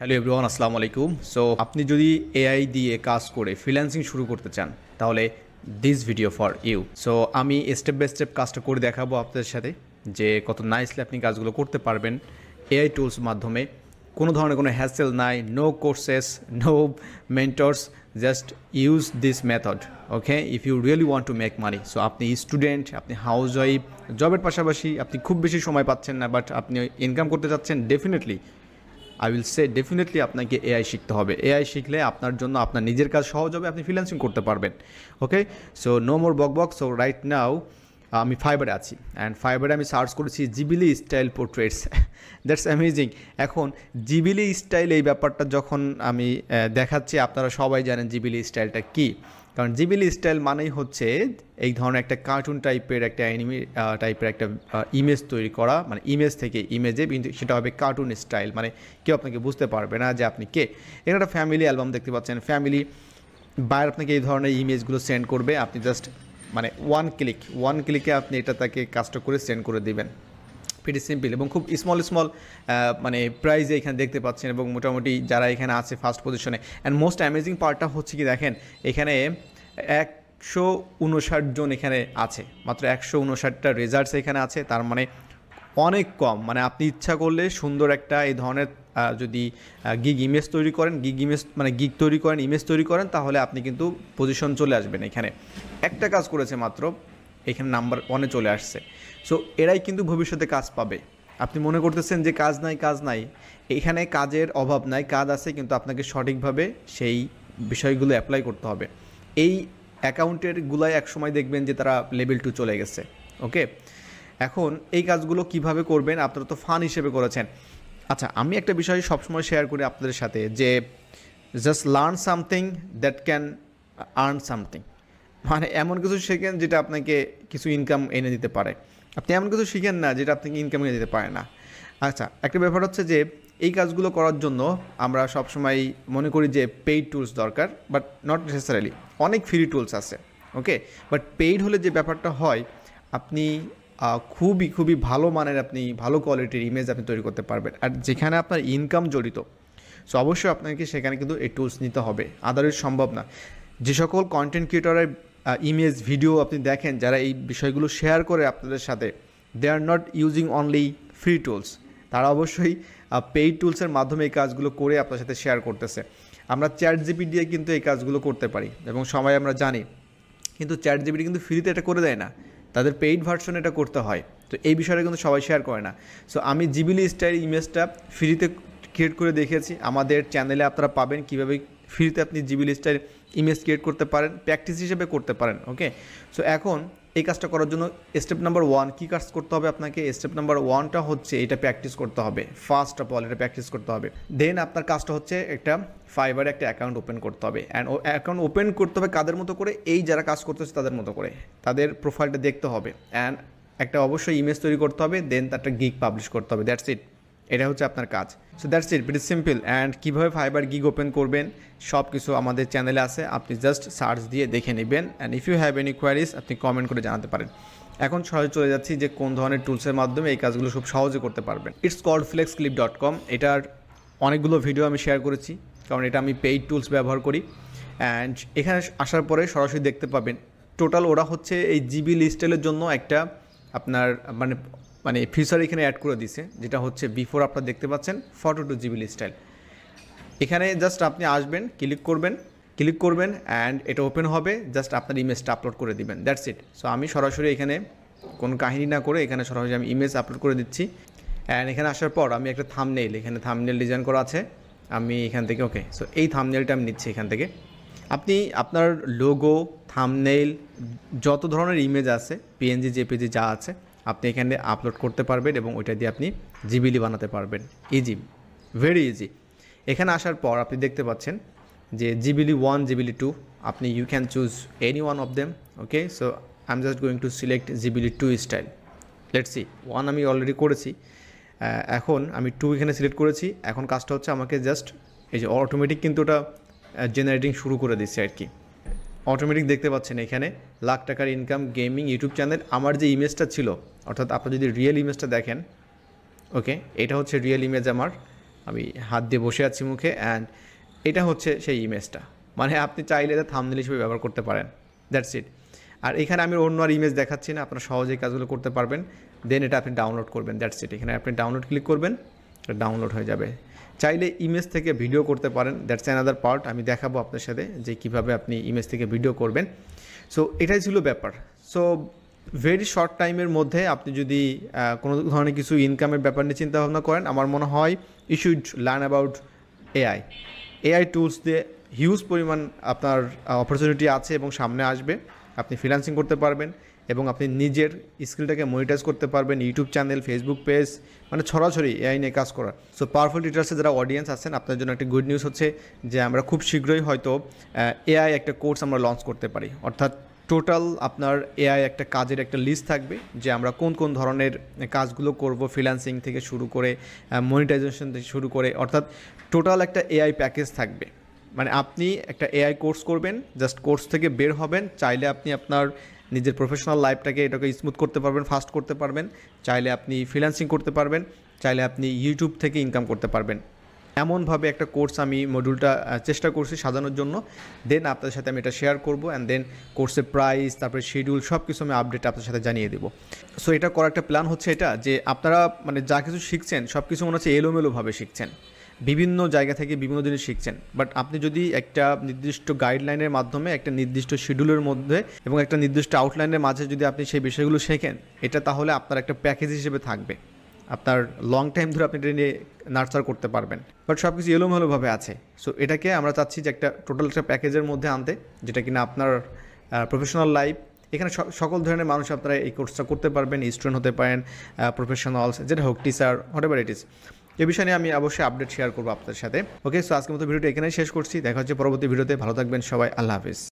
Hello everyone, আসসালামু আলাইকুম। So আপনি যদি এআই দিয়ে কাজ করে ফ্রিল্যান্সিং শুরু করতে চান তাহলে this video for you. So আমি স্টেপ বাই স্টেপ কাজটা করে দেখাবো আপনাদের সাথে যে কত নাইসলি আপনি কাজগুলো করতে পারবেন এআই টুলস মাধ্যমে। কোনো ধরনের কোনো হ্যাসেল নাই, no courses, no mentors, just use this method. Okay, if you really want to make money. So আপনি স্টুডেন্ট, আপনি হাউস ওয়াইফ, জবের পাশাপাশি আপনি খুব বেশি সময় পাচ্ছেন না, বাট আপনি ইনকাম করতে চাচ্ছেন, definitely I will say definitely আপনাকে এআই শিখতে হবে। এআই শিখলে আপনার জন্য আপনার নিজের কাজ সহজ হবে, আপনি ফ্রিল্যান্সিং করতে পারবেন। ওকে, সো নো মোর বক। সো রাইট নাও আমি ফাইবারে আছি, অ্যান্ড ফাইবারে আমি সার্চ করেছি জিবিলি স্টাইল পোর্ট্রেটস। That's amazing. এখন জিবিলি স্টাইল এই ব্যাপারটা যখন আমি দেখাচ্ছি, আপনারা সবাই জানেন জিবিলি স্টাইলটা কী। কারণ জিবিলি স্টাইল মানেই হচ্ছে এই ধরনের একটা কার্টুন টাইপের একটা অ্যানিমে টাইপের একটা ইমেজ তৈরি করা, মানে ইমেজ থেকে ইমেজে, কিন্তু সেটা হবে কার্টুন স্টাইল, মানে কেউ আপনাকে বুঝতে পারবে না যে আপনি কে। এখানে একটা ফ্যামিলি অ্যালবাম দেখতে পাচ্ছেন, ফ্যামিলি বাইরে আপনাকে এই ধরনের ইমেজগুলো সেন্ড করবে, আপনি জাস্ট মানে ওয়ান ক্লিকে আপনি এটা তাকে কাজটা করে সেন্ড করে দেবেন। ভেরি সিম্পল এবং খুব স্মল মানে প্রাইজে এখানে দেখতে পাচ্ছেন, এবং মোটামুটি যারা এখানে আছে ফার্স্ট পজিশনে। অ্যান্ড মোস্ট অ্যামেজিং পার্টটা হচ্ছে কি, দেখেন এখানে 159 জন এখানে আছে, মাত্র 159টা রেজাল্টস এখানে আছে। তার মানে অনেক কম। মানে আপনি ইচ্ছা করলে সুন্দর একটা এই ধরনের যদি গিগ ইমেজ তৈরি করেন, গিগ তৈরি করেন, ইমেজ তৈরি করেন, তাহলে আপনি কিন্তু পজিশন চলে আসবেন। এখানে একটা কাজ করেছে মাত্র, এখানে নাম্বার 1-এ চলে আসছে। সো এরাই কিন্তু ভবিষ্যতে কাজ পাবে। আপনি মনে করতেছেন যে কাজ নাই, এখানে কাজের অভাব নাই, কাজ আছে, কিন্তু আপনাকে সঠিকভাবে সেই বিষয়গুলো অ্যাপ্লাই করতে হবে। এই অ্যাকাউন্টের গুলাই একসময় দেখবেন যে তারা লেভেল 2 চলে গেছে। ওকে, এখন এই কাজগুলো কিভাবে করবেন, আপনারা তো ফান হিসেবে করেছেন। আচ্ছা, আমি একটা বিষয় সবসময় শেয়ার করি আপনাদের সাথে, যে just learn something that can earn something. মানে এমন কিছু শেখেন যেটা আপনাকে কিছু ইনকাম এনে দিতে পারে। আপনি এমন কিছু শিখেন না যেটা আপনাকে ইনকাম এনে দিতে পারে না। আচ্ছা, একটা ব্যাপার হচ্ছে যে এই কাজগুলো করার জন্য আমরা সবসময় মনে করি যে পেইড টুলস দরকার, বাট নট নেসেসারিলি। অনেক ফ্রি টুলস আছে। ওকে, বাট পেইড হলে যে ব্যাপারটা হয়, আপনি খুবই ভালো মানের, আপনি ভালো কোয়ালিটির ইমেজ আপনি তৈরি করতে পারবেন, আর যেখানে আপনার ইনকাম জড়িত। সো অবশ্যই আপনাকে সেখানে কিন্তু এই টুলস নিতে হবে, আদারওয়াইজ সম্ভব না। যে সকল কন্টেন্ট ক্রিয়েটরের ইমেজ ভিডিও আপনি দেখেন, যারা এই বিষয়গুলো শেয়ার করে আপনাদের সাথে, they are not using only free tools. তারা অবশ্যই পেইড টুলসের মাধ্যমে এই কাজগুলো করে আপনার সাথে শেয়ার করতেছে। আমরা চ্যাট জিপিটি দিয়ে কিন্তু এই কাজগুলো করতে পারি, এবং সবাই আমরা জানি, কিন্তু চ্যাট জিপিটি কিন্তু ফ্রিতে এটা করে দেয় না, তাদের পেইড ভার্সনে এটা করতে হয়। তো এই বিষয়টা কিন্তু সবাই শেয়ার করে না। সো আমি জিবিলি স্টাইল ইমেজটা ফ্রিতে ক্রিয়েট করে দেখেছি, আমাদের চ্যানেলে আপনারা পাবেন কীভাবে ফ্রিতে আপনি জিবিলি স্টাইল ইমেজ ক্রিয়েট করতে পারেন, প্র্যাকটিস হিসেবে করতে পারেন। ওকে, সো এখন এই কাজটা করার জন্য স্টেপ নাম্বার 1 কী কাজ করতে হবে আপনাকে? স্টেপ নাম্বার 1টা হচ্ছে এটা প্র্যাকটিস করতে হবে। ফার্স্ট অফ অল এটা প্র্যাকটিস করতে হবে। দেন আপনার কাজটা হচ্ছে একটা ফাইবারে একটা অ্যাকাউন্ট ওপেন করতে হবে। অ্যান্ড অ্যাকাউন্ট ওপেন করতে হবে কাদের মতো করে? এই যারা কাজ করতেছে তাদের মতো করে, তাদের প্রোফাইলটা দেখতে হবে, অ্যান্ড একটা অবশ্যই ইমেজ তৈরি করতে হবে, দেন তারটা গিগ পাবলিশ করতে হবে। That's it. এটা হচ্ছে আপনার কাজ। So that's it, very simple. And কীভাবে ফাইবার গিগ ওপেন করবেন সব কিছু আমাদের চ্যানেলে আছে, আপনি জাস্ট সার্চ দিয়ে দেখে নেবেন। And if you have any queries আপনি কমেন্ট করে জানাতে পারেন। এখন সহজে চলে যাচ্ছি যে কোন ধরনের টুলসের মাধ্যমে এই কাজগুলো খুব সহজে করতে পারবেন। It's called flexclip.com। এটার অনেকগুলো ভিডিও আমি শেয়ার করেছি, কারণ এটা আমি পেইড টুলস ব্যবহার করি। অ্যান্ড এখানে আসার পরে সরাসরি দেখতে পাবেন টোটাল ওরা হচ্ছে এই জিবি লিস্টেলের জন্য একটা আপনার মানে ফিচার এখানে অ্যাড করে দিছে, যেটা হচ্ছে বিফোর আপনারা দেখতে পাচ্ছেন ফটো টু জিবি স্টাইল। এখানে জাস্ট আপনি আসবেন, ক্লিক করবেন অ্যান্ড এটা ওপেন হবে, জাস্ট আপনার ইমেজটা আপলোড করে দিবেন। That's it. সো আমি সরাসরি এখানে কোনো কাহিনী না করে এখানে সরাসরি আমি ইমেজ আপলোড করে দিচ্ছি। অ্যান্ড এখানে আসার পর আমি একটা থাম্বনেইল, এখানে থাম্বনেইল ডিজাইন করা আছে, আমি এখান থেকে ওকে, সো এই থাম্বনেইলটা আমি নিচ্ছি এখান থেকে। আপনি আপনার লোগো, থাম্বনেইল, যত ধরনের ইমেজ আছে, পিএনজি, জেপিজি যা আছে, আপনি এখানে আপলোড করতে পারবেন, এবং ওইটা দিয়ে আপনি জিবিলি বানাতে পারবেন। Easy, very easy. এখানে আসার পর আপনি দেখতে পাচ্ছেন যে জিবিলি 1, জিবিলি 2, আপনি you can choose any one of them. Okay, so I am just going to select Ghibli 2 style. Let's see, 1 আমি অলরেডি করেছি, এখন আমি 2 এখানে সিলেক্ট করেছি। এখন কাজটা হচ্ছে আমাকে জাস্ট এই যে অটোমেটিক কিন্তু ওটা জেনারেটিং শুরু করে দিচ্ছে আর কি। অটোমেটিক দেখতে পাচ্ছেন এখানে লাখ টাকার ইনকাম, গেমিং, ইউটিউব চ্যানেল। আমার যে ইমেজটা ছিল, অর্থাৎ আপনি যদি রিয়েল ইমেজটা দেখেন, ওকে, এটা হচ্ছে রিয়েল ইমেজ আমার, আমি হাত দিয়ে বসে আছি মুখে, অ্যান্ড এটা হচ্ছে সেই ইমেজটা। মানে আপনি চাইলে এটা থাম্বনেল হিসেবে ব্যবহার করতে পারেন, দ্যাটস ইট। আর এখানে আমি অন্য আর ইমেজ দেখাচ্ছি না, আপনারা সহজেই কাজগুলো করতে পারবেন। দেন এটা আপনি ডাউনলোড করবেন, দ্যাটস ইট। এখানে আপনি ডাউনলোড ক্লিক করবেন, এটা ডাউনলোড হয়ে যাবে। চাইলে ইমেজ থেকে ভিডিও করতে পারেন, দ্যাটস অ্যানাদার পার্ট। আমি দেখাবো আপনার সাথে যে কীভাবে আপনি ইমেজ থেকে ভিডিও করবেন। সো এটাই ছিল ব্যাপার। সো ভেরি শর্ট টাইমের মধ্যে আপনি যদি কোনো ধরনের কিছু ইনকামের ব্যাপার নিয়ে চিন্তাভাবনা করেন, আমার মনে হয় you should learn about AI tools দিয়ে হিউজ পরিমাণ আপনার অপরচুনিটি আছে এবং সামনে আসবে। আপনি ফ্রিল্যান্সিং করতে পারবেন এবং আপনি নিজের স্কিলটাকে মনিটাইজ করতে পারবেন। ইউটিউব চ্যানেল, ফেসবুক পেজ, মানে ছড়াছড়ি এআই নিয়ে কাজ করার। সো পাওয়ারফুল টিচার্সে যারা অডিয়েন্স আছেন, আপনার জন্য একটা গুড নিউজ হচ্ছে যে আমরা খুব শীঘ্রই হয়তো এআই একটা কোর্স আমরা লঞ্চ করতে পারি। অর্থাৎ টোটাল আপনার এআই একটা কাজের একটা লিস্ট থাকবে যে আমরা কোন কোন ধরনের কাজগুলো করব, ফ্রিল্যান্সিং থেকে শুরু করে মনিটাইজেশন থেকে শুরু করে, অর্থাৎ টোটাল একটা এআই প্যাকেজ থাকবে। মানে আপনি একটা এআই কোর্স করবেন, জাস্ট কোর্স থেকে বের হবেন, চাইলে আপনি আপনার নিজের প্রফেশনাল লাইফটাকে এটাকে স্মুথ করতে পারবেন, ফাস্ট করতে পারবেন, চাইলে আপনি ফ্রিল্যান্সিং করতে পারবেন, চাইলে আপনি ইউটিউব থেকে ইনকাম করতে পারবেন। এমনভাবে একটা কোর্স আমি মডিউলটা চেষ্টা করছি সাজানোর জন্য। দেন আপনাদের সাথে আমি এটা শেয়ার করবো, অ্যান্ড দেন কোর্সের প্রাইস, তারপরে শিডিউল, সব কিছু আমি আপডেট আপনাদের সাথে জানিয়ে দেবো। সো এটা করার একটা প্ল্যান হচ্ছে এটা যে আপনারা মানে যা কিছু শিখছেন সব কিছু মনে হচ্ছে এলোমেলোভাবে শিখছেন, বিভিন্ন জায়গা থেকে বিভিন্ন জিনিস শিখছেন। বাট আপনি যদি একটা নির্দিষ্ট গাইডলাইনের মাধ্যমে, একটা নির্দিষ্ট শিডিউলের মধ্যে এবং একটা নির্দিষ্ট আউটলাইনের মাঝে যদি আপনি সেই বিষয়গুলো শেখেন, এটা তাহলে আপনার একটা প্যাকেজ হিসেবে থাকবে, আপনার লং টাইম ধরে আপনি এটা নিয়ে নার্চার করতে পারবেন। বাট সব কিছু এলোমেলোভাবে আছে। সো এটাকে আমরা চাচ্ছি যে একটা টোটাল একটা প্যাকেজের মধ্যে আনতে, যেটা কিনা আপনার প্রফেশনাল লাইফ, এখানে সকল ধরনের মানুষ আপনারা এই কোর্সটা করতে পারবেন। স্টুডেন্ট হতে পারেন, প্রফেশনালস, যেটা হোক, teacher, what ever it is. এই বিষয় নিয়ে আমি অবশ্যই আপডেট শেয়ার করবো আপনাদের সাথে। ওকে, সো আজকের মতো ভিডিওটা এখানেই শেষ করছি। দেখা হচ্ছে পরবর্তী ভিডিওতে। ভালো থাকবেন সবাই, আল্লাহ হাফিজ।